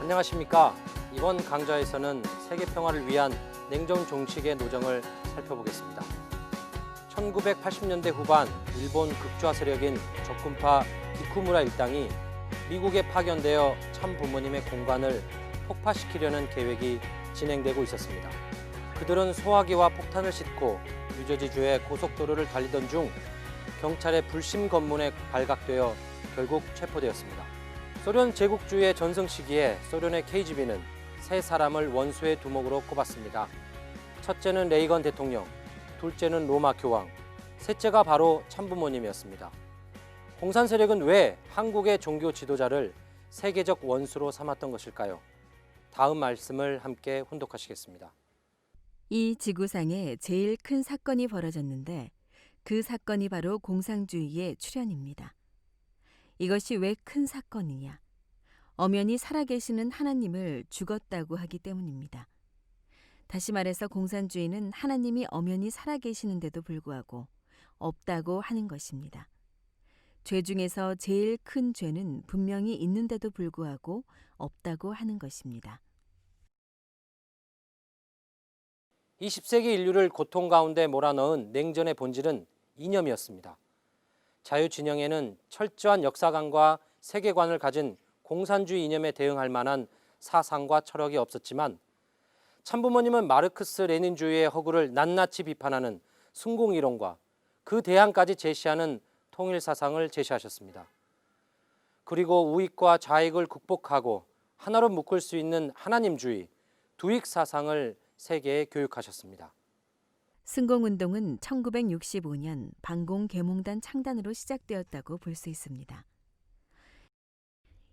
안녕하십니까. 이번 강좌에서는 세계 평화를 위한 냉전 종식의 노정을 살펴보겠습니다. 1980년대 후반 일본 극좌 세력인 적군파 기쿠무라 일당이 미국에 파견되어 참부모님의 공간을 폭파시키려는 계획이 진행되고 있었습니다. 그들은 소화기와 폭탄을 싣고 뉴저지주의 고속도로를 달리던 중 경찰의 불심 검문에 발각되어 결국 체포되었습니다. 소련 제국주의의 전성 시기에 소련의 KGB는 세 사람을 원수의 두목으로 꼽았습니다. 첫째는 레이건 대통령, 둘째는 로마 교황, 셋째가 바로 참부모님이었습니다. 공산 세력은 왜 한국의 종교 지도자를 세계적 원수로 삼았던 것일까요? 다음 말씀을 함께 혼독하시겠습니다. 이 지구상에 제일 큰 사건이 벌어졌는데 그 사건이 바로 공산주의의 출현입니다. 이것이 왜 큰 사건이냐? 엄연히 살아계시는 하나님을 죽었다고 하기 때문입니다. 다시 말해서 공산주의는 하나님이 엄연히 살아계시는데도 불구하고 없다고 하는 것입니다. 죄 중에서 제일 큰 죄는 분명히 있는데도 불구하고 없다고 하는 것입니다. 20세기 인류를 고통 가운데 몰아넣은 냉전의 본질은 이념이었습니다. 자유진영에는 철저한 역사관과 세계관을 가진 공산주의 이념에 대응할 만한 사상과 철학이 없었지만 참부모님은 마르크스 레닌주의의 허구를 낱낱이 비판하는 순공이론과 그 대안까지 제시하는 통일사상을 제시하셨습니다. 그리고 우익과 좌익을 극복하고 하나로 묶을 수 있는 하나님주의, 두익사상을 세계에 교육하셨습니다. 승공운동은 1965년 반공계몽단 창단으로 시작되었다고 볼 수 있습니다.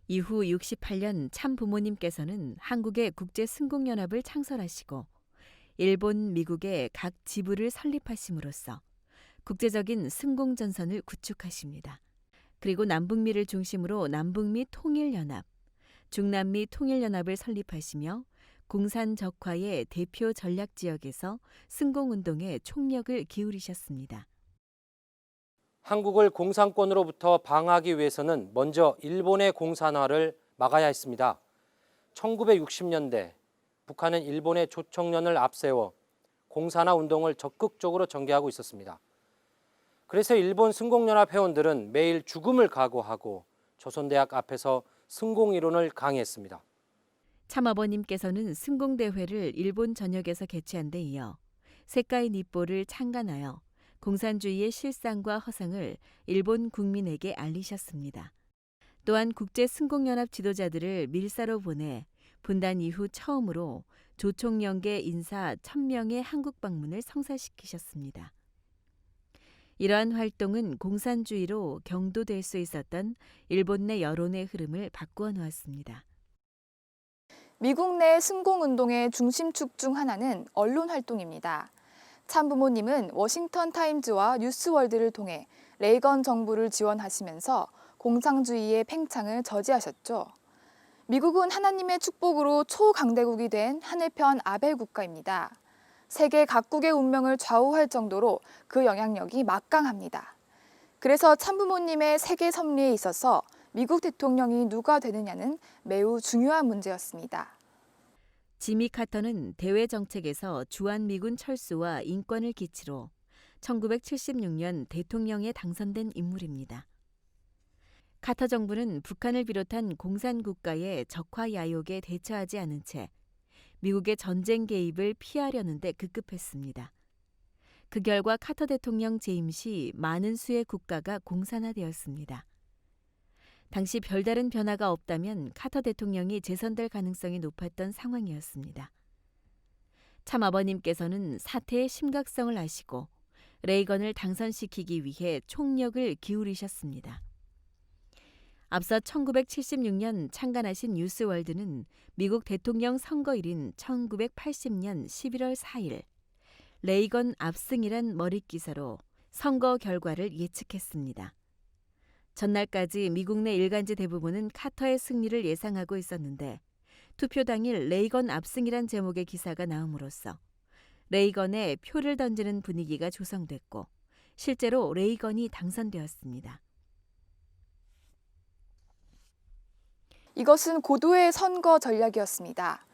이후 68년 참부모님께서는 한국의 국제승공연합을 창설하시고 일본, 미국의 각 지부를 설립하심으로써 국제적인 승공전선을 구축하십니다. 그리고 남북미를 중심으로 남북미 통일연합, 중남미 통일연합을 설립하시며 공산적화의 대표 전략지역에서 승공운동에 총력을 기울이셨습니다. 한국을 공산권으로부터 방어하기 위해서는 먼저 일본의 공산화를 막아야 했습니다. 1960년대 북한은 일본의 조총련을 앞세워 공산화 운동을 적극적으로 전개하고 있었습니다. 그래서 일본 승공연합 회원들은 매일 죽음을 각오하고 조선대학 앞에서 승공이론을 강의했습니다. 참아버님께서는 승공대회를 일본 전역에서 개최한 데 이어 세카이 니뽀를 창간하여 공산주의의 실상과 허상을 일본 국민에게 알리셨습니다. 또한 국제승공연합 지도자들을 밀사로 보내 분단 이후 처음으로 조총련계 인사 1000명의 한국 방문을 성사시키셨습니다. 이러한 활동은 공산주의로 경도될 수 있었던 일본 내 여론의 흐름을 바꾸어 놓았습니다. 미국 내 승공운동의 중심축 중 하나는 언론 활동입니다. 참부모님은 워싱턴 타임즈와 뉴스월드를 통해 레이건 정부를 지원하시면서 공산주의의 팽창을 저지하셨죠. 미국은 하나님의 축복으로 초강대국이 된 하늘편 아벨 국가입니다. 세계 각국의 운명을 좌우할 정도로 그 영향력이 막강합니다. 그래서 참부모님의 세계 섭리에 있어서 미국 대통령이 누가 되느냐는 매우 중요한 문제였습니다. 지미 카터는 대외 정책에서 주한미군 철수와 인권을 기치로 1976년 대통령에 당선된 인물입니다. 카터 정부는 북한을 비롯한 공산국가의 적화 야욕에 대처하지 않은 채 미국의 전쟁 개입을 피하려는 데 급급했습니다. 그 결과 카터 대통령 재임 시 많은 수의 국가가 공산화되었습니다. 당시 별다른 변화가 없다면 카터 대통령이 재선될 가능성이 높았던 상황이었습니다. 참아버님께서는 사태의 심각성을 아시고 레이건을 당선시키기 위해 총력을 기울이셨습니다. 앞서 1976년 창간하신 뉴스월드는 미국 대통령 선거일인 1980년 11월 4일 레이건 압승이란 머릿기사로 선거 결과를 예측했습니다. 전날까지 미국 내 일간지 대부분은 카터의 승리를 예상하고 있었는데 투표 당일 레이건 압승이란 제목의 기사가 나옴으로써 레이건에 표를 던지는 분위기가 조성됐고 실제로 레이건이 당선되었습니다. 이것은 고도의 선거 전략이었습니다.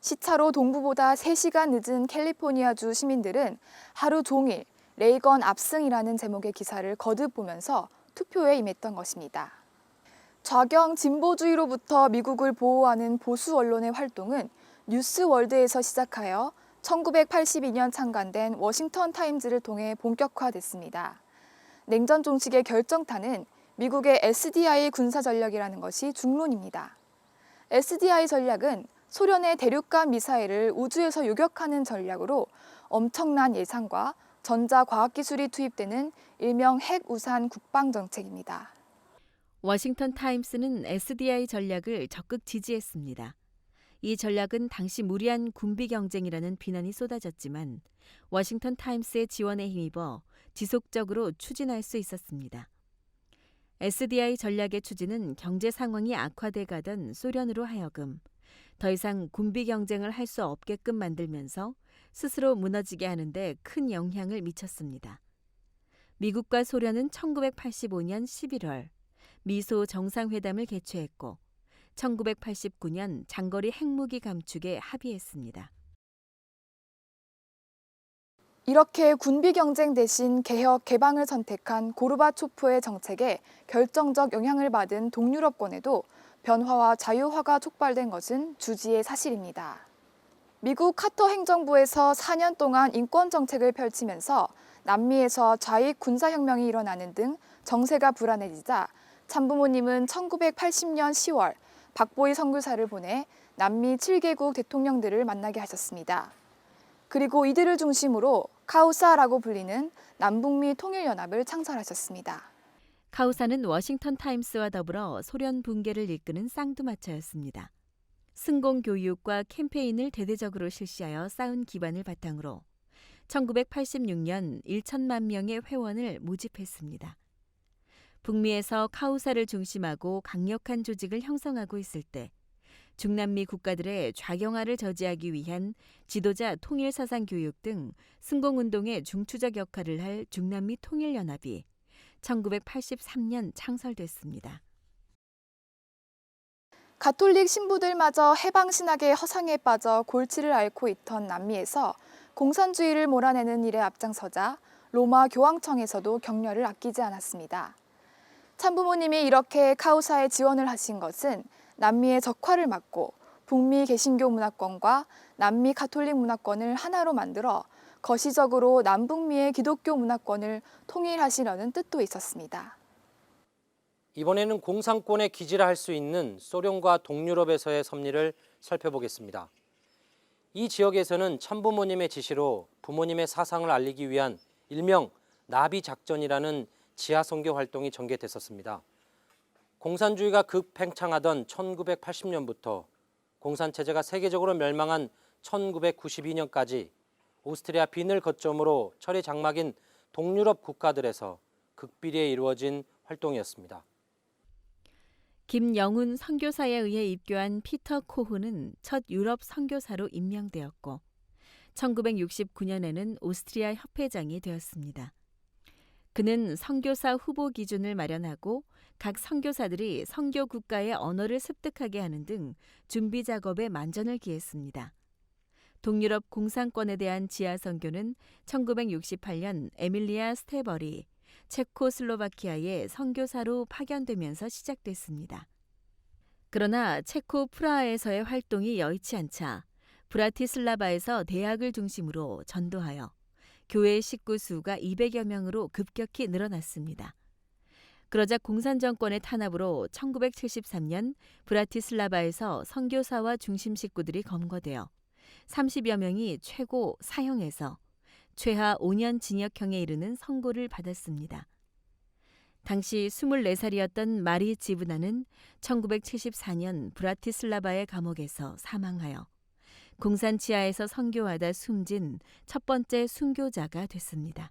시차로 동부보다 3시간 늦은 캘리포니아주 시민들은 하루 종일 레이건 압승이라는 제목의 기사를 거듭 보면서 투표에 임했던 것입니다. 좌경 진보주의로부터 미국을 보호하는 보수 언론의 활동은 뉴스월드에서 시작하여 1982년 창간된 워싱턴 타임즈를 통해 본격화됐습니다. 냉전 종식의 결정타는 미국의 SDI 군사 전략이라는 것이 중론입니다. SDI 전략은 소련의 대륙간 미사일을 우주에서 요격하는 전략으로 엄청난 예산과 전자과학기술이 투입되는 일명 핵우산 국방정책입니다. 워싱턴 타임스는 SDI 전략을 적극 지지했습니다. 이 전략은 당시 무리한 군비 경쟁이라는 비난이 쏟아졌지만 워싱턴 타임스의 지원에 힘입어 지속적으로 추진할 수 있었습니다. SDI 전략의 추진은 경제 상황이 악화돼 가던 소련으로 하여금 더 이상 군비 경쟁을 할 수 없게끔 만들면서 스스로 무너지게 하는 데 큰 영향을 미쳤습니다. 미국과 소련은 1985년 11월 미소 정상회담을 개최했고 1989년 장거리 핵무기 감축에 합의했습니다. 이렇게 군비 경쟁 대신 개혁, 개방을 선택한 고르바초프의 정책에 결정적 영향을 받은 동유럽권에도 변화와 자유화가 촉발된 것은 주지의 사실입니다. 미국 카터 행정부에서 4년 동안 인권 정책을 펼치면서 남미에서 좌익 군사혁명이 일어나는 등 정세가 불안해지자 참부모님은 1980년 10월 박보이 선교사를 보내 남미 7개국 대통령들을 만나게 하셨습니다. 그리고 이들을 중심으로 카우사라고 불리는 남북미 통일연합을 창설하셨습니다. 카우사는 워싱턴 타임스와 더불어 소련 붕괴를 이끄는 쌍두마차였습니다. 승공 교육과 캠페인을 대대적으로 실시하여 쌓은 기반을 바탕으로 1986년 1천만 명의 회원을 모집했습니다. 북미에서 카우사를 중심하고 강력한 조직을 형성하고 있을 때 중남미 국가들의 좌경화를 저지하기 위한 지도자 통일사상 교육 등 승공운동의 중추적 역할을 할 중남미 통일연합이 1983년 창설됐습니다. 가톨릭 신부들마저 해방신학의 허상에 빠져 골치를 앓고 있던 남미에서 공산주의를 몰아내는 일에 앞장서자 로마 교황청에서도 격려를 아끼지 않았습니다. 참부모님이 이렇게 카우사에 지원을 하신 것은 남미의 적화를 막고 북미 개신교 문화권과 남미 가톨릭 문화권을 하나로 만들어 거시적으로 남북미의 기독교 문화권을 통일하시려는 뜻도 있었습니다. 이번에는 공산권의 기지라 할 수 있는 소련과 동유럽에서의 섭리를 살펴보겠습니다. 이 지역에서는 참부모님의 지시로 부모님의 사상을 알리기 위한 일명 나비작전이라는 지하선교 활동이 전개됐었습니다. 공산주의가 급팽창하던 1980년부터 공산체제가 세계적으로 멸망한 1992년까지 오스트리아 빈을 거점으로 철이 장막인 동유럽 국가들에서 극비리에 이루어진 활동이었습니다. 김영훈 선교사에 의해 입교한 피터 코흐는 첫 유럽 선교사로 임명되었고 1969년에는 오스트리아 협회장이 되었습니다. 그는 선교사 후보 기준을 마련하고 각 선교사들이 선교 국가의 언어를 습득하게 하는 등 준비 작업에 만전을 기했습니다. 동유럽 공산권에 대한 지하 선교는 1968년 에밀리아 스테버리, 체코슬로바키아의 선교사로 파견되면서 시작됐습니다. 그러나 체코 프라하에서의 활동이 여의치 않자 브라티슬라바에서 대학을 중심으로 전도하여 교회 식구 수가 200여 명으로 급격히 늘어났습니다. 그러자 공산정권의 탄압으로 1973년 브라티슬라바에서 선교사와 중심 식구들이 검거되어 30여 명이 최고 사형에서 최하 5년 징역형에 이르는 선고를 받았습니다. 당시 24살이었던 마리 지브나는 1974년 브라티슬라바의 감옥에서 사망하여 공산 치하에서 선교하다 숨진 첫 번째 순교자가 됐습니다.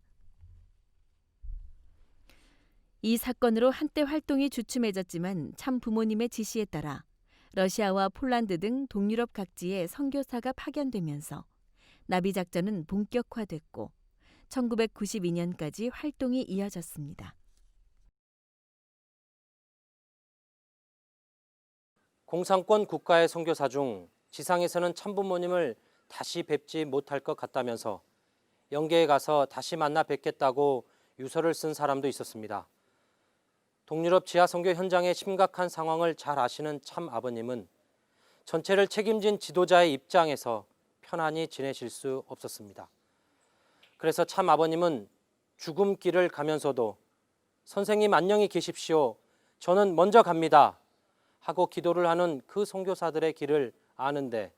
이 사건으로 한때 활동이 주춤해졌지만 참 부모님의 지시에 따라 러시아와 폴란드 등 동유럽 각지에 선교사가 파견되면서 나비작전은 본격화됐고 1992년까지 활동이 이어졌습니다. 공산권 국가의 선교사 중 지상에서는 참부모님을 다시 뵙지 못할 것 같다면서 영계에 가서 다시 만나 뵙겠다고 유서를 쓴 사람도 있었습니다. 동유럽 지하 선교 현장의 심각한 상황을 잘 아시는 참 아버님은 전체를 책임진 지도자의 입장에서 편안히 지내실 수 없었습니다. 그래서 참 아버님은 죽음길을 가면서도 선생님 안녕히 계십시오. 저는 먼저 갑니다. 하고 기도를 하는 그 선교사들의 길을 아는데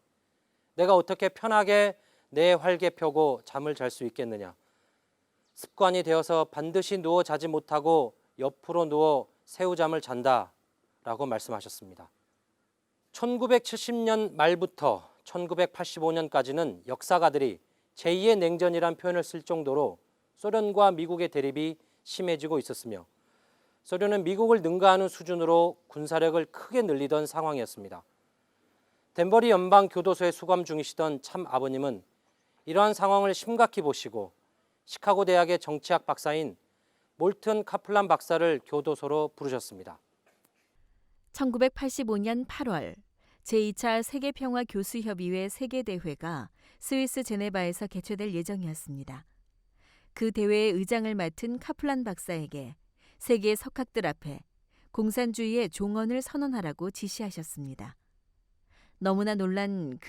내가 어떻게 편하게 내 활개 펴고 잠을 잘 수 있겠느냐. 습관이 되어서 반드시 누워 자지 못하고 옆으로 누워 새우잠을 잔다라고 말씀하셨습니다. 1970년 말부터 1985년까지는 역사가들이 제2의 냉전이란 표현을 쓸 정도로 소련과 미국의 대립이 심해지고 있었으며 소련은 미국을 능가하는 수준으로 군사력을 크게 늘리던 상황이었습니다. 덴버리 연방교도소에 수감 중이시던 참 아버님은 이러한 상황을 심각히 보시고 시카고 대학의 정치학 박사인 몰튼 카플란 박사를 교도소로 부르셨습니다. 1985년 8월 제2차 세계평화교수협의회 세계대회가 스위스 제네바에서 개최될 예정이었습니다. 그 대회의 의장을 맡은 카플란 박사에게 세계 석학들 앞에 공산주의의 종언을 선언하라고 지시하셨습니다. 너무나 놀란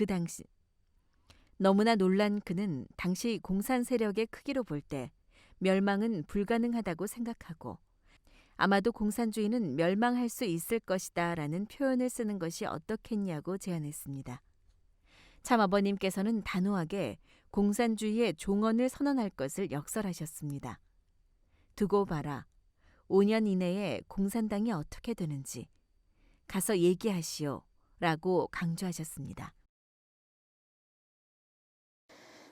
그는 당시 공산 세력의 크기로 볼 때 멸망은 불가능하다고 생각하고 아마도 공산주의는 멸망할 수 있을 것이다 라는 표현을 쓰는 것이 어떻겠냐고 제안했습니다. 참 아버님께서는 단호하게 공산주의의 종언을 선언할 것을 역설하셨습니다. 두고 봐라. 5년 이내에 공산당이 어떻게 되는지 가서 얘기하시오 라고 강조하셨습니다.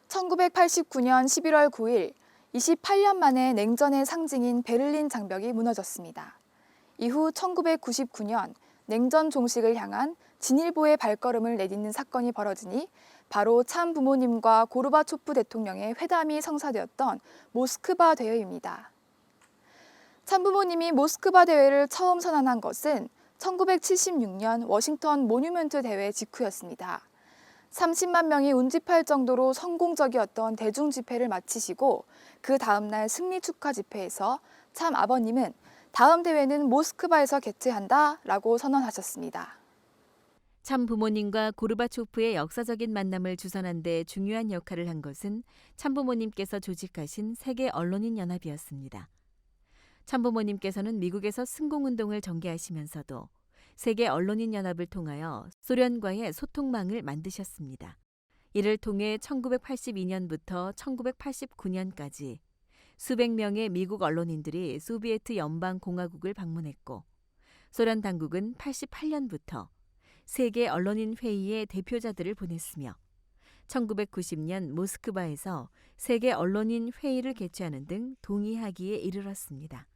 1989년 11월 9일 28년 만에 냉전의 상징인 베를린 장벽이 무너졌습니다. 이후 1999년 냉전 종식을 향한 진일보의 발걸음을 내딛는 사건이 벌어지니 바로 참 부모님과 고르바초프 대통령의 회담이 성사되었던 모스크바 대회입니다. 참 부모님이 모스크바 대회를 처음 선언한 것은 1976년 워싱턴 모뉴먼트 대회 직후였습니다. 30만 명이 운집할 정도로 성공적이었던 대중 집회를 마치시고 그 다음 날 승리 축하 집회에서 참 아버님은 다음 대회는 모스크바에서 개최한다라고 선언하셨습니다. 참 부모님과 고르바초프의 역사적인 만남을 주선한 데 중요한 역할을 한 것은 참 부모님께서 조직하신 세계 언론인 연합이었습니다. 참 부모님께서는 미국에서 승공운동을 전개하시면서도 세계 언론인 연합을 통하여 소련과의 소통망을 만드셨습니다. 이를 통해 1982년부터 1989년까지 수백 명의 미국 언론인들이 소비에트 연방공화국을 방문했고 소련 당국은 88년부터 세계 언론인 회의에 대표자들을 보냈으며 1990년 모스크바에서 세계 언론인 회의를 개최하는 등 동의하기에 이르렀습니다.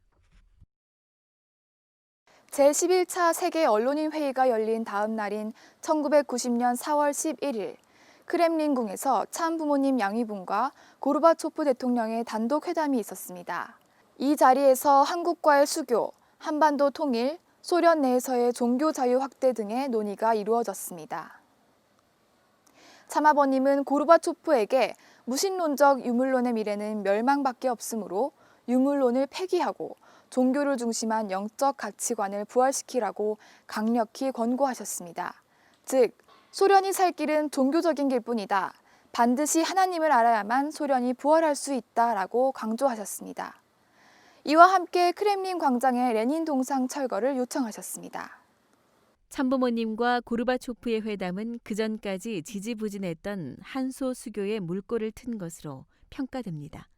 제11차 세계 언론인 회의가 열린 다음 날인 1990년 4월 11일 크렘린궁에서 참 부모님 양위분과 고르바초프 대통령의 단독 회담이 있었습니다. 이 자리에서 한국과의 수교, 한반도 통일, 소련 내에서의 종교 자유 확대 등의 논의가 이루어졌습니다. 참아버님은 고르바초프에게 무신론적 유물론의 미래는 멸망밖에 없으므로 유물론을 폐기하고 종교를 중심한 영적 가치관을 부활시키라고 강력히 권고하셨습니다. 즉, 소련이 살 길은 종교적인 길뿐이다. 반드시 하나님을 알아야만 소련이 부활할 수 있다라고 강조하셨습니다. 이와 함께 크렘린 광장의 레닌 동상 철거를 요청하셨습니다. 참부모님과 고르바초프의 회담은 그전까지 지지부진했던 한소 수교의 물꼬를 튼 것으로 평가됩니다.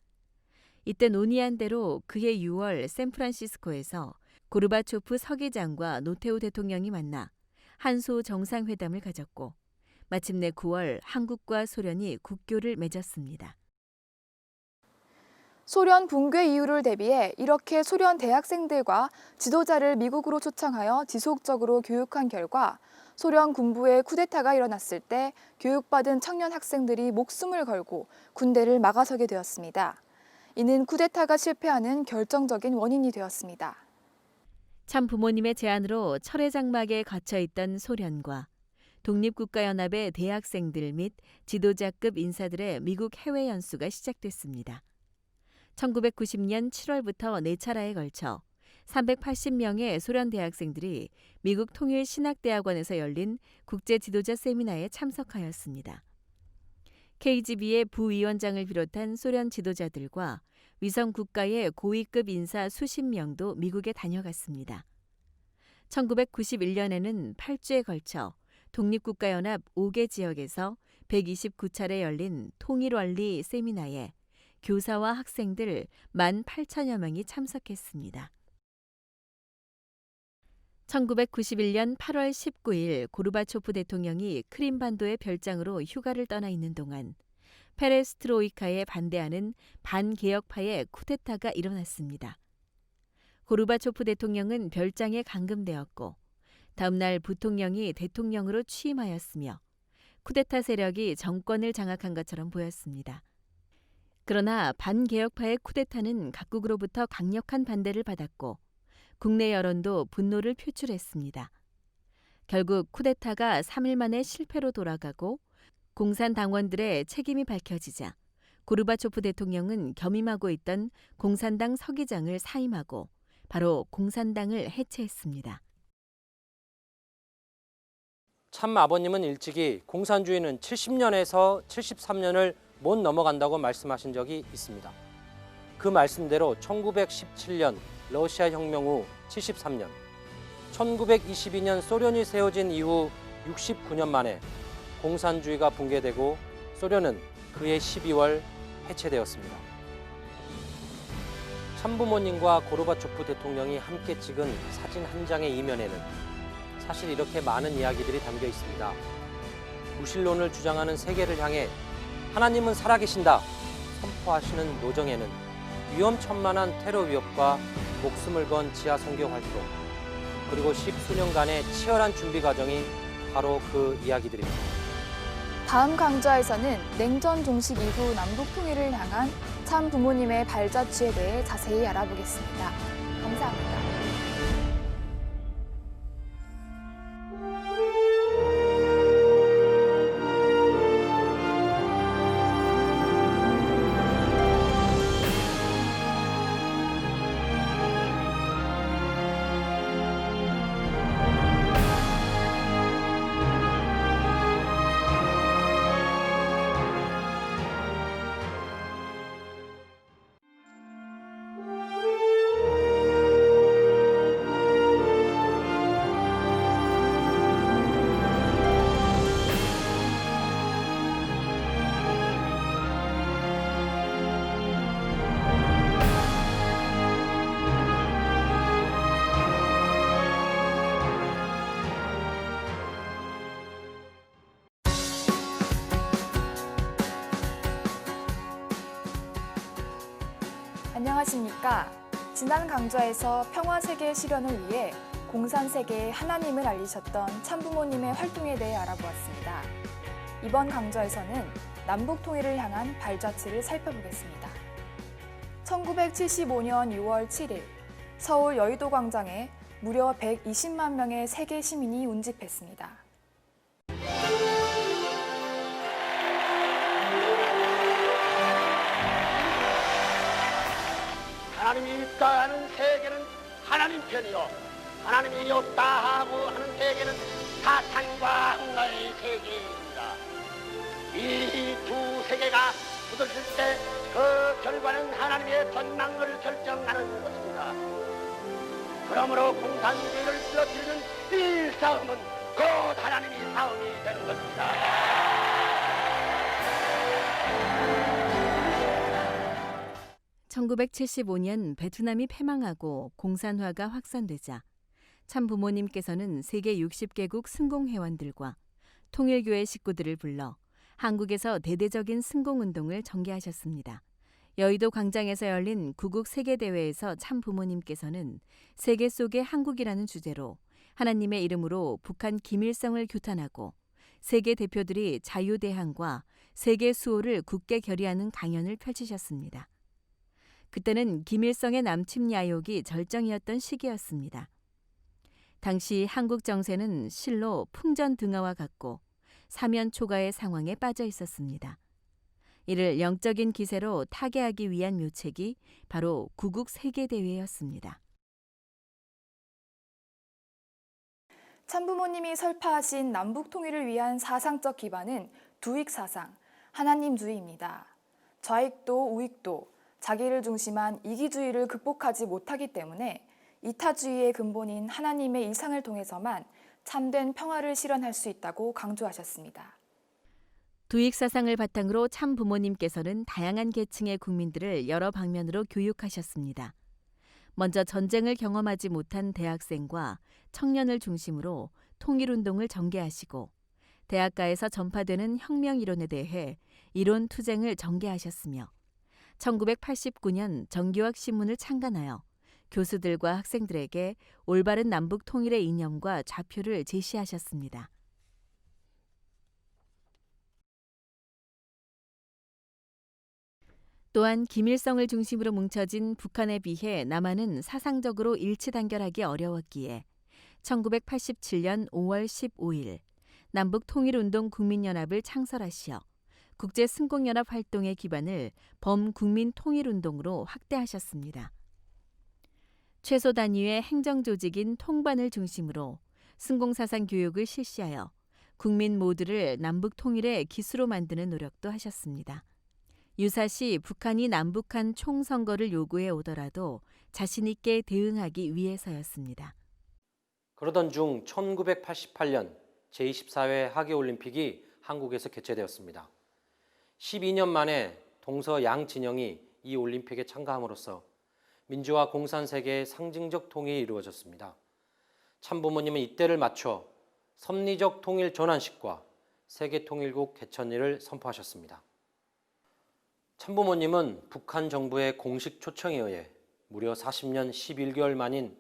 이때 논의한 대로 그해 6월 샌프란시스코에서 고르바초프 서기장과 노태우 대통령이 만나 한소 정상회담을 가졌고 마침내 9월 한국과 소련이 국교를 맺었습니다. 소련 붕괴 이유를 대비해 이렇게 소련 대학생들과 지도자를 미국으로 초청하여 지속적으로 교육한 결과 소련 군부의 쿠데타가 일어났을 때 교육받은 청년 학생들이 목숨을 걸고 군대를 막아서게 되었습니다. 이는 쿠데타가 실패하는 결정적인 원인이 되었습니다. 참 부모님의 제안으로 철회 장막에 갇혀 있던 소련과 독립국가연합의 대학생들 및 지도자급 인사들의 미국 해외 연수가 시작됐습니다. 1990년 7월부터 4차례에 걸쳐 380명의 소련 대학생들이 미국 통일신학대학원에서 열린 국제 지도자 세미나에 참석하였습니다. KGB의 부위원장을 비롯한 소련 지도자들과 위성 국가의 고위급 인사 수십 명도 미국에 다녀갔습니다. 1991년에는 8주에 걸쳐 독립국가연합 5개 지역에서 129차례 열린 통일원리 세미나에 교사와 학생들 18,000여 명이 참석했습니다. 1991년 8월 19일 고르바초프 대통령이 크림반도의 별장으로 휴가를 떠나 있는 동안 페레스트로이카에 반대하는 반개혁파의 쿠데타가 일어났습니다. 고르바초프 대통령은 별장에 감금되었고 다음 날 부통령이 대통령으로 취임하였으며 쿠데타 세력이 정권을 장악한 것처럼 보였습니다. 그러나 반개혁파의 쿠데타는 각국으로부터 강력한 반대를 받았고 국내 여론도 분노를 표출했습니다. 결국 쿠데타가 3일 만에 실패로 돌아가고 공산당원들의 책임이 밝혀지자 고르바초프 대통령은 겸임하고 있던 공산당 서기장을 사임하고 바로 공산당을 해체했습니다. 참 아버님은 일찍이 공산주의는 70년에서 73년을 못 넘어간다고 말씀하신 적이 있습니다. 그 말씀대로 1917년 러시아 혁명 후 73년, 1922년 소련이 세워진 이후 69년 만에 공산주의가 붕괴되고 소련은 그해 12월 해체되었습니다. 참부모님과 고르바초프 대통령이 함께 찍은 사진 한 장의 이면에는 사실 이렇게 많은 이야기들이 담겨 있습니다. 무신론을 주장하는 세계를 향해 하나님은 살아계신다 선포하시는 노정에는 위험천만한 테러 위협과 목숨을 건 지하 선교 활동, 그리고 10수년간의 치열한 준비 과정이 바로 그 이야기들입니다. 다음 강좌에서는 냉전 종식 이후 남북 통일을 향한 참 부모님의 발자취에 대해 자세히 알아보겠습니다. 감사합니다. 안녕하십니까. 지난 강좌에서 평화세계 실현을 위해 공산세계에 하나님을 알리셨던 참부모님의 활동에 대해 알아보았습니다. 이번 강좌에서는 남북 통일을 향한 발자취를 살펴보겠습니다. 1975년 6월 7일 서울 여의도 광장에 무려 120만 명의 세계 시민이 운집했습니다. 하나님이 있다 하는 세계는 하나님 편이요, 하나님이 없다 하고 하는 세계는 사탄과 악마의 세계입니다. 이 두 세계가 부딪힐 때 그 결과는 하나님의 전망을 결정하는 것입니다. 그러므로 공산주의를 쓰러뜨리는 이 싸움은 곧 하나님의 싸움이 되는 것입니다. 1975년 베트남이 패망하고 공산화가 확산되자 참 부모님께서는 세계 60개국 승공회원들과 통일교회 식구들을 불러 한국에서 대대적인 승공운동을 전개하셨습니다. 여의도 광장에서 열린 구국 세계대회에서 참 부모님께서는 세계 속의 한국이라는 주제로 하나님의 이름으로 북한 김일성을 규탄하고 세계 대표들이 자유대항과 세계 수호를 굳게 결의하는 강연을 펼치셨습니다. 그때는 김일성의 남침 야욕이 절정이었던 시기였습니다. 당시 한국 정세는 실로 풍전등화와 같고 사면 초가의 상황에 빠져 있었습니다. 이를 영적인 기세로 타개하기 위한 묘책이 바로 구국 세계대회였습니다. 참부모님이 설파하신 남북 통일을 위한 사상적 기반은 두익 사상, 하나님주의입니다. 좌익도 우익도, 자기를 중심한 이기주의를 극복하지 못하기 때문에 이타주의의 근본인 하나님의 일상을 통해서만 참된 평화를 실현할 수 있다고 강조하셨습니다. 두익 사상을 바탕으로 참 부모님께서는 다양한 계층의 국민들을 여러 방면으로 교육하셨습니다. 먼저 전쟁을 경험하지 못한 대학생과 청년을 중심으로 통일운동을 전개하시고 대학가에서 전파되는 혁명 이론에 대해 이론 투쟁을 전개하셨으며 1989년 정교학 신문을 창간하여 교수들과 학생들에게 올바른 남북 통일의 이념과 좌표를 제시하셨습니다. 또한 김일성을 중심으로 뭉쳐진 북한에 비해 남한은 사상적으로 일치단결하기 어려웠기에 1987년 5월 15일 남북통일운동 국민연합을 창설하시어 국제승공연합 활동의 기반을 범국민통일운동으로 확대하셨습니다. 최소 단위의 행정조직인 통반을 중심으로 승공사상 교육을 실시하여 국민 모두를 남북통일의 기수로 만드는 노력도 하셨습니다. 유사시 북한이 남북한 총선거를 요구해 오더라도 자신 있게 대응하기 위해서였습니다. 그러던 중 1988년 제24회 하계올림픽이 한국에서 개최되었습니다. 12년 만에 동서 양진영이 이 올림픽에 참가함으로써 민주화 공산 세계의 상징적 통일이 이루어졌습니다. 참부모님은 이때를 맞춰 섭리적 통일 전환식과 세계통일국 개천일을 선포하셨습니다. 참부모님은 북한 정부의 공식 초청에 의해 무려 40년 11개월 만인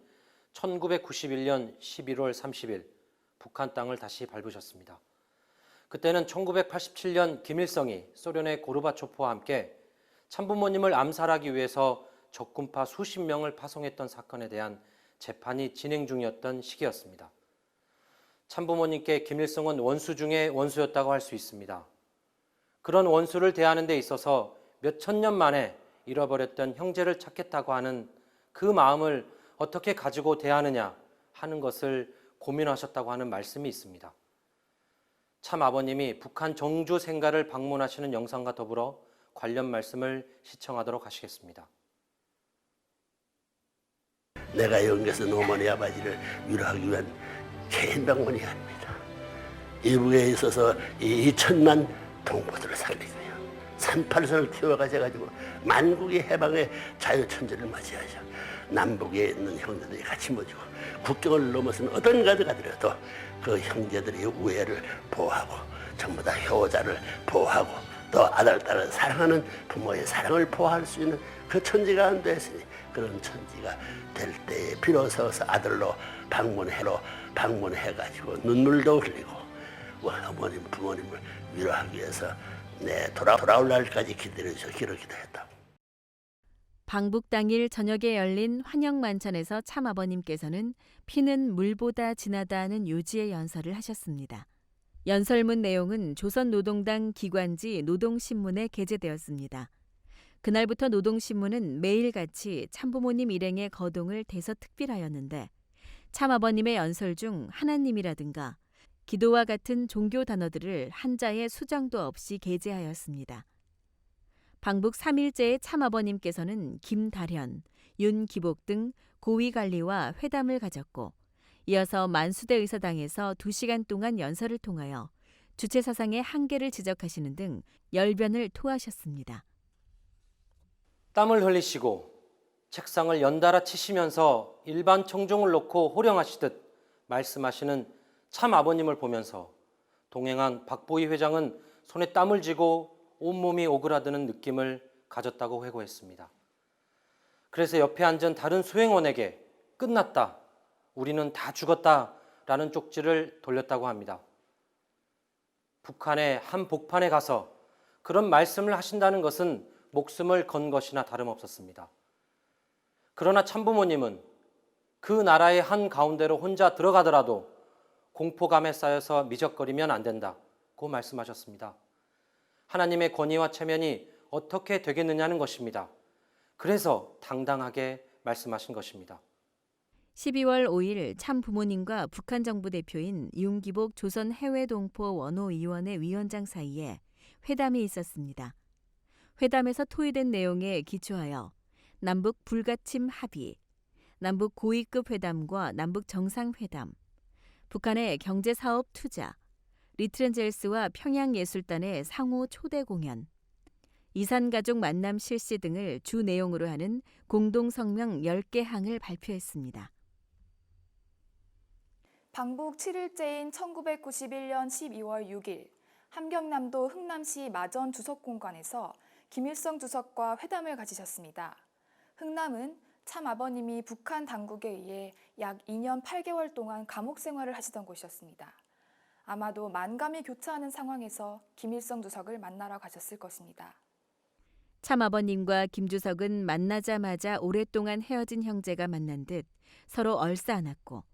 1991년 11월 30일 북한 땅을 다시 밟으셨습니다. 그때는 1987년 김일성이 소련의 고르바초프와 함께 참부모님을 암살하기 위해서 적군파 수십 명을 파송했던 사건에 대한 재판이 진행 중이었던 시기였습니다. 참부모님께 김일성은 원수 중에 원수였다고 할 수 있습니다. 그런 원수를 대하는 데 있어서 몇천 년 만에 잃어버렸던 형제를 찾겠다고 하는 그 마음을 어떻게 가지고 대하느냐 하는 것을 고민하셨다고 하는 말씀이 있습니다. 참 아버님이 북한 정주 생가를 방문하시는 영상과 더불어 관련 말씀을 시청하도록 하시겠습니다. 내가 여기서 어머니 아버지를 위로하기 위한 개인 방문이 아닙니다. 이북에 있어서 2천만 동포들을 살리고요. 38선을 키워가셔가지고 만국의 해방의 자유천재를 맞이하셔. 남북에 있는 형제들이 같이 모시고 국경을 넘어서는 어떤 가드가 들어도 그 형제들의 우애를 보호하고 전부 다 효자를 보호하고 또 아들, 딸을 사랑하는 부모의 사랑을 보호할 수 있는 그 천지가 안 됐으니 그런 천지가 될 때에 비로소 아들로 방문해가지고 눈물도 흘리고 어머님, 부모님을 위로하기 위해서 돌아올 날까지 기다려주셔 기도했다고. 방북 당일 저녁에 열린 환영만찬에서 참아버님께서는 피는 물보다 진하다는 요지의 연설을 하셨습니다. 연설문 내용은 조선노동당 기관지 노동신문에 게재되었습니다. 그날부터 노동신문은 매일같이 참부모님 일행의 거동을 대서특필하였는데 참아버님의 연설 중 하나님이라든가 기도와 같은 종교 단어들을 한자의 수정도 없이 게재하였습니다. 방북 3일째의 참아버님께서는 김달현, 윤기복 등 고위관리와 회담을 가졌고 이어서 만수대 의사당에서 2시간 동안 연설을 통하여 주체사상의 한계를 지적하시는 등 열변을 토하셨습니다. 땀을 흘리시고 책상을 연달아 치시면서 일반 청중을 놓고 호령하시듯 말씀하시는 참 아버님을 보면서 동행한 박보희 회장은 손에 땀을 쥐고 온몸이 오그라드는 느낌을 가졌다고 회고했습니다. 그래서 옆에 앉은 다른 수행원에게 끝났다, 우리는 다 죽었다라는 쪽지를 돌렸다고 합니다. 북한의 한 복판에 가서 그런 말씀을 하신다는 것은 목숨을 건 것이나 다름없었습니다. 그러나 참부모님은 그 나라의 한 가운데로 혼자 들어가더라도 공포감에 쌓여서 미적거리면 안 된다고 말씀하셨습니다. 하나님의 권위와 체면이 어떻게 되겠느냐는 것입니다. 그래서 당당하게 말씀하신 것입니다. 12월 5일 참 부모님과 북한 정부 대표인 윤기복 조선 해외동포 원호위원회 위원장 사이에 회담이 있었습니다. 회담에서 토의된 내용에 기초하여 남북 불가침 합의, 남북 고위급 회담과 남북 정상회담, 북한의 경제사업 투자, 리트렌젤스와 평양예술단의 상호 초대 공연, 이산가족 만남 실시 등을 주 내용으로 하는 공동성명 10개 항을 발표했습니다. 방북 7일째인 1991년 12월 6일 함경남도 흥남시 마전 주석공관에서 김일성 주석과 회담을 가지셨습니다. 흥남은 참 아버님이 북한 당국에 의해 약 2년 8개월 동안 감옥 생활을 하시던 곳이었습니다. 아마도 만감이 교차하는 상황에서 김일성 주석을 만나러 가셨을 것입니다. 참 아버님과 김 주석은 만나자마자 오랫동안 헤어진 형제가 만난 듯 서로 얼싸안았고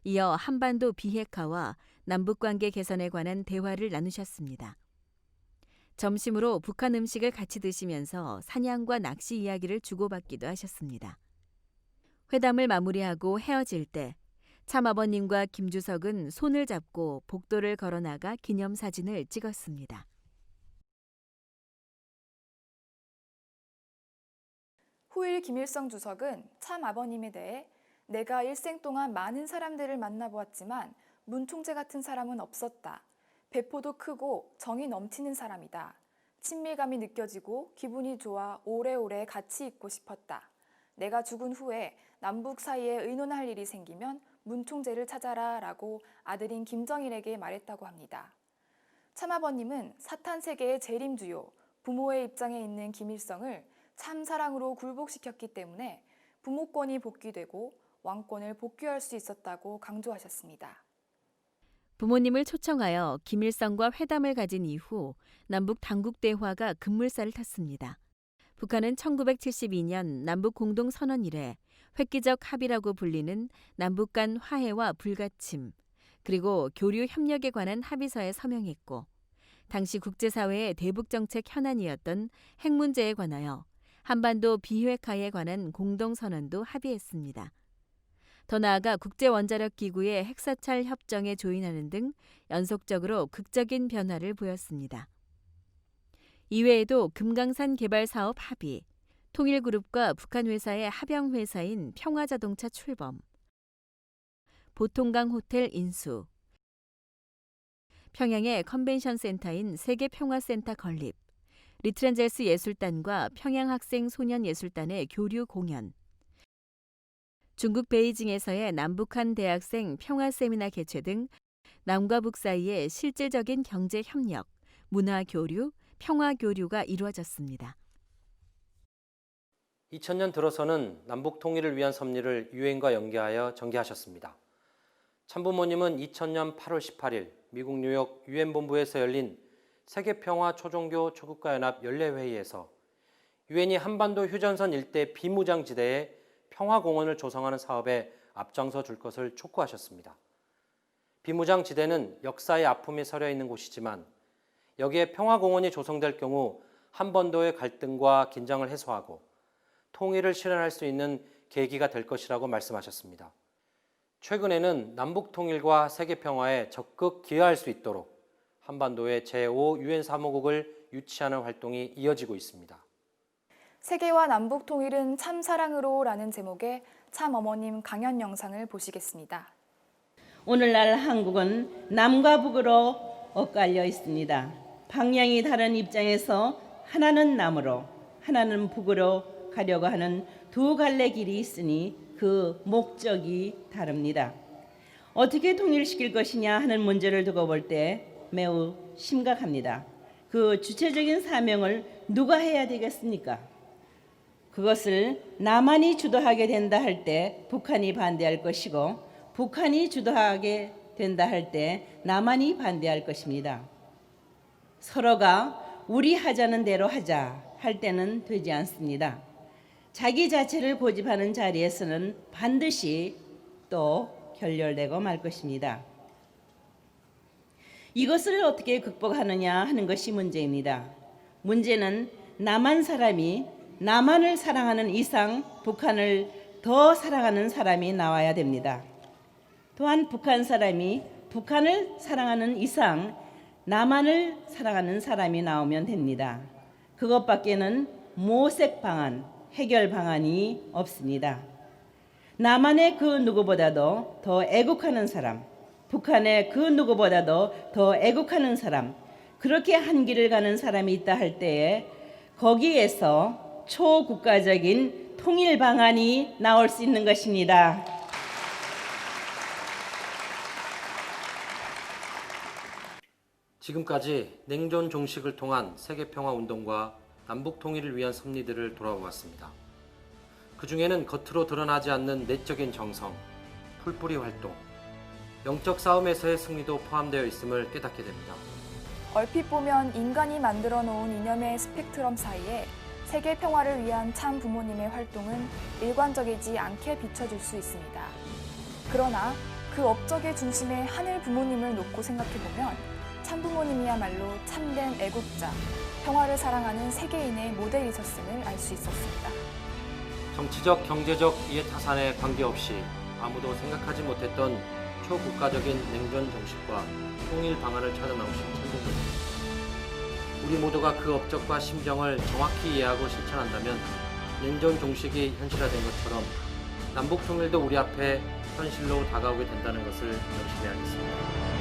이어 한반도 비핵화와 남북관계 개선에 관한 대화를 나누셨습니다. 점심으로 북한 음식을 같이 드시면서 사냥과 낚시 이야기를 주고받기도 하셨습니다. 회담을 마무리하고 헤어질 때 참 아버님과 김 주석은 손을 잡고 복도를 걸어나가 기념사진을 찍었습니다. 후일 김일성 주석은 참 아버님에 대해 내가 일생 동안 많은 사람들을 만나보았지만 문 총재 같은 사람은 없었다. 배포도 크고 정이 넘치는 사람이다. 친밀감이 느껴지고 기분이 좋아 오래오래 같이 있고 싶었다. 내가 죽은 후에 남북 사이에 의논할 일이 생기면 문 총재를 찾아라 라고 아들인 김정일에게 말했다고 합니다. 참아버님은 사탄 세계의 재림주요, 부모의 입장에 있는 김일성을 참사랑으로 굴복시켰기 때문에 부모권이 복귀되고 왕권을 복귀할 수 있었다고 강조하셨습니다. 부모님을 초청하여 김일성과 회담을 가진 이후 남북 당국 대화가 급물살을 탔습니다. 북한은 1972년 남북 공동선언 이래 획기적 합의라고 불리는 남북 간 화해와 불가침, 그리고 교류 협력에 관한 합의서에 서명했고 당시 국제사회의 대북정책 현안이었던 핵 문제에 관하여 한반도 비핵화에 관한 공동선언도 합의했습니다. 더 나아가 국제원자력기구의 핵사찰 협정에 조인하는 등 연속적으로 극적인 변화를 보였습니다. 이외에도 금강산 개발 사업 합의, 통일그룹과 북한 회사의 합영 회사인 평화자동차 출범, 보통강 호텔 인수, 평양의 컨벤션 센터인 세계평화센터 건립, 리트렌젤스 예술단과 평양학생 소년예술단의 교류 공연, 중국 베이징에서의 남북한 대학생 평화세미나 개최 등 남과 북 사이의 실질적인 경제 협력, 문화 교류, 평화 교류가 이루어졌습니다. 2000년 들어서는 남북 통일을 위한 섭리를 유엔과 연계하여 전개하셨습니다. 참부모님은 2000년 8월 18일 미국 뉴욕 유엔 본부에서 열린 세계평화 초종교 초국가연합 연례회의에서 유엔이 한반도 휴전선 일대 비무장지대에 평화공원을 조성하는 사업에 앞장서 줄 것을 촉구하셨습니다. 비무장지대는 역사의 아픔이 서려 있는 곳이지만 여기에 평화공원이 조성될 경우 한반도의 갈등과 긴장을 해소하고 통일을 실현할 수 있는 계기가 될 것이라고 말씀하셨습니다. 최근에는 남북 통일과 세계 평화에 적극 기여할 수 있도록 한반도의 제5 유엔 사무국을 유치하는 활동이 이어지고 있습니다. 세계와 남북 통일은 참사랑으로라는 제목의 참어머님 강연 영상을 보시겠습니다. 오늘날 한국은 남과 북으로 엇갈려 있습니다. 방향이 다른 입장에서 하나는 남으로 하나는 북으로 가려고 하는 두 갈래 길이 있으니 그 목적이 다릅니다. 어떻게 통일시킬 것이냐 하는 문제를 두고 볼 때 매우 심각합니다. 그 주체적인 사명을 누가 해야 되겠습니까? 그것을 남한이 주도하게 된다 할 때 북한이 반대할 것이고 북한이 주도하게 된다 할 때 남한이 반대할 것입니다. 서로가 우리 하자는 대로 하자 할 때는 되지 않습니다. 자기 자체를 고집하는 자리에서는 반드시 또 결렬되고 말 것입니다. 이것을 어떻게 극복하느냐 하는 것이 문제입니다. 문제는 남한 사람이 남한을 사랑하는 이상 북한을 더 사랑하는 사람이 나와야 됩니다. 또한 북한 사람이 북한을 사랑하는 이상 남한을 사랑하는 사람이 나오면 됩니다. 그것밖에는 모색 방안, 해결 방안이 없습니다. 남한의 그 누구보다도 더 애국하는 사람, 북한의 그 누구보다도 더 애국하는 사람, 그렇게 한 길을 가는 사람이 있다 할 때에 거기에서 초국가적인 통일 방안이 나올 수 있는 것입니다. 지금까지 냉전 종식을 통한 세계평화운동과 남북통일을 위한 섭리들을 돌아보았습니다. 그 중에는 겉으로 드러나지 않는 내적인 정성, 풀뿌리 활동, 영적 싸움에서의 승리도 포함되어 있음을 깨닫게 됩니다. 얼핏 보면 인간이 만들어 놓은 이념의 스펙트럼 사이에 세계 평화를 위한 참 부모님의 활동은 일관적이지 않게 비춰질 수 있습니다. 그러나 그 업적의 중심에 하늘 부모님을 놓고 생각해보면 참 부모님이야말로 참된 애국자, 평화를 사랑하는 세계인의 모델이셨음을 알 수 있었습니다. 정치적, 경제적 이해타산에 관계없이 아무도 생각하지 못했던 초국가적인 냉전 종식과 통일 방안을 찾아 나오신 참부모님. 우리 모두가 그 업적과 심정을 정확히 이해하고 실천한다면 냉전 종식이 현실화된 것처럼 남북 통일도 우리 앞에 현실로 다가오게 된다는 것을 명심해야겠습니다.